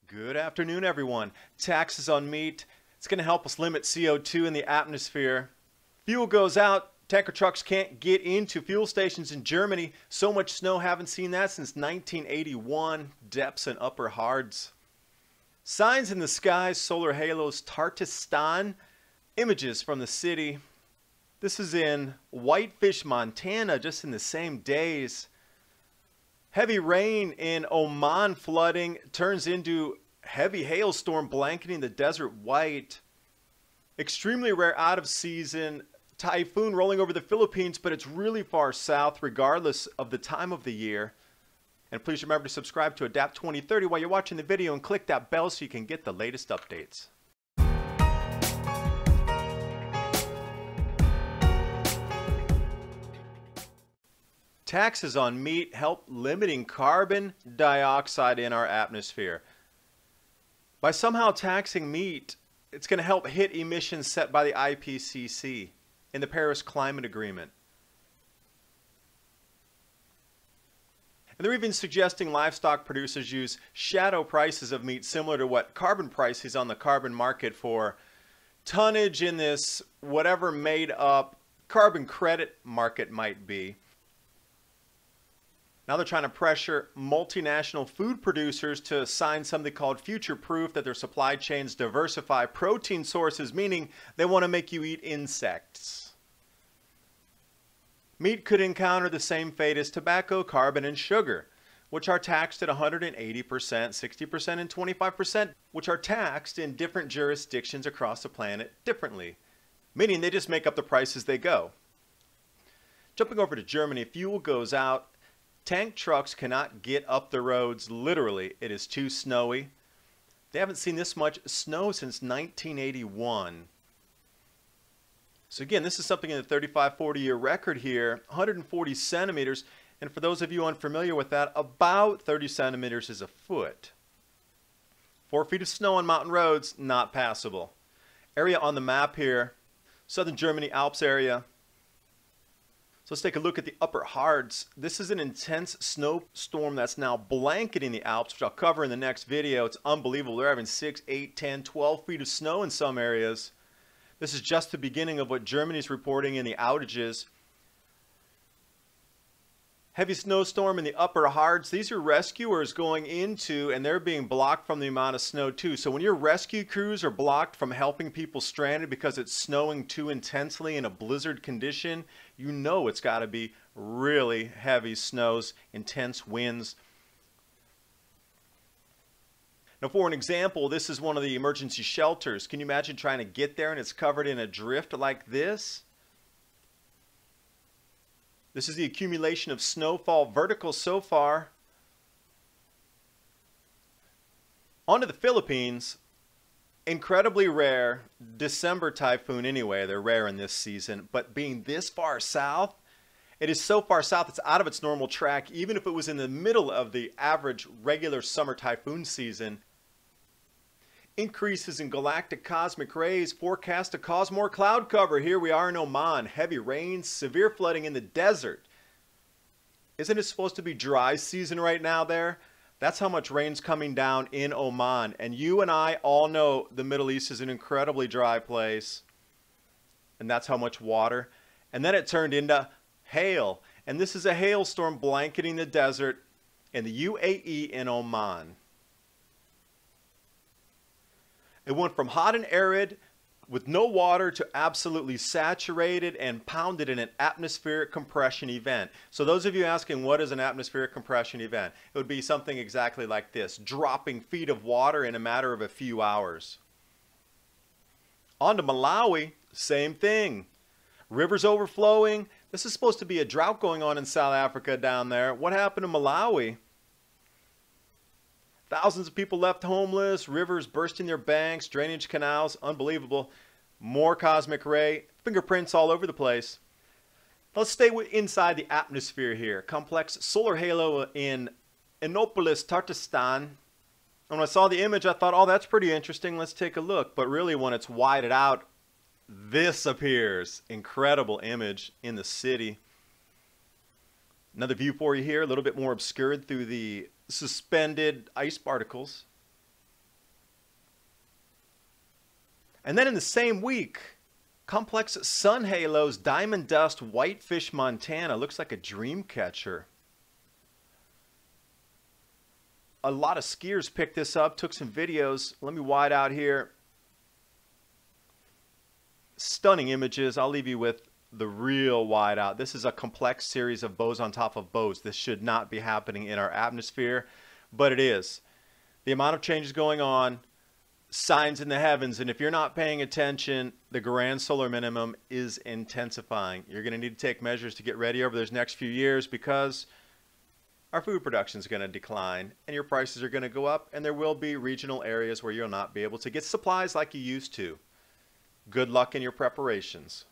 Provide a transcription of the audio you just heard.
Good afternoon, everyone. Taxes on meat. It's going to help us limit CO2 in the atmosphere. Fuel goes out. Tanker trucks can't get into fuel stations in Germany. So much snow, haven't seen that since 1981. Depths and upper hards. Signs in the skies, solar halos, Tartistan. Images from the city. This is in Whitefish, Montana, just in the same days. Heavy rain in Oman, flooding turns into heavy hailstorm blanketing the desert white. Extremely rare out of season typhoon rolling over the Philippines, but it's really far south regardless of the time of the year. And please remember to subscribe to Adapt 2030 while you're watching the video and click that bell so you can get the latest updates. Taxes on meat help limiting carbon dioxide in our atmosphere. By somehow taxing meat, it's going to help hit emissions set by the IPCC in the Paris Climate Agreement. And they're even suggesting livestock producers use shadow prices of meat similar to what carbon prices on the carbon market for tonnage in this whatever made up carbon credit market might be. Now they're trying to pressure multinational food producers to sign something called future proof that their supply chains diversify protein sources, meaning they want to make you eat insects. Meat could encounter the same fate as tobacco, carbon, and sugar, which are taxed at 180%, 60%, and 25%, which are taxed in different jurisdictions across the planet differently, meaning they just make up the price as they go. Jumping over to Germany, fuel goes out. Tank trucks cannot get up the roads, literally. It is too snowy. They haven't seen this much snow since 1981. So again, this is something in the 35-40 year record here, 140 centimeters. And for those of you unfamiliar with that, about 30 centimeters is a foot. 4 feet of snow on mountain roads, not passable. Area on the map here, southern Germany, Alps area. So let's take a look at the upper hards. This is an intense snowstorm that's now blanketing the Alps, which I'll cover in the next video. It's unbelievable. They're having 6, 8, 10, 12 feet of snow in some areas. This is just the beginning of what Germany's reporting in the outages. Heavy snowstorm in the upper hards. These are rescuers going into, and they're being blocked from the amount of snow too. So when your rescue crews are blocked from helping people stranded because it's snowing too intensely in a blizzard condition, you know it's got to be really heavy snows, intense winds. Now for an example, this is one of the emergency shelters. Can you imagine trying to get there and it's covered in a drift like this? This is the accumulation of snowfall vertical so far. On to the Philippines. Incredibly rare December typhoon anyway. They're rare in this season. But being this far south, it is so far south it's out of its normal track. Even if it was in the middle of the average regular summer typhoon season. Increases in galactic cosmic rays forecast to cause more cloud cover. Here we are in Oman. Heavy rains, severe flooding in the desert. Isn't it supposed to be dry season right now there? That's how much rain's coming down in Oman. And you and I all know the Middle East is an incredibly dry place. And that's how much water. And then it turned into hail. And this is a hailstorm blanketing the desert in the UAE and Oman. It went from hot and arid with no water to absolutely saturated and pounded in an atmospheric compression event. So those of you asking what is an atmospheric compression event, it would be something exactly like this, dropping feet of water in a matter of a few hours. On to Malawi, same thing. Rivers overflowing. This is supposed to be a drought going on in South Africa down there. What happened to Malawi? Thousands of people left homeless, rivers bursting their banks, drainage canals, unbelievable. More cosmic ray, fingerprints all over the place. Let's stay inside the atmosphere here. Complex solar halo in Innopolis, Tartistan. And when I saw the image, I thought, oh, that's pretty interesting. Let's take a look. But really, when it's widened out, this appears. Incredible image in the city. Another view for you here, a little bit more obscured through the suspended ice particles. And then in the same week, complex sun halos, diamond dust, Whitefish, Montana. Looks like a dream catcher. A lot of skiers picked this up, took some videos. Let me wide out here. Stunning images. I'll leave you with the real wide out. This is a complex series of bows on top of bows. This should not be happening in our atmosphere, but it is. The amount of changes going on, signs in the heavens, and if you're not paying attention, the grand solar minimum is intensifying. You're going to need to take measures to get ready over those next few years, because our food production is going to decline and your prices are going to go up, and there will be regional areas where you'll not be able to get supplies like you used to. Good luck in your preparations.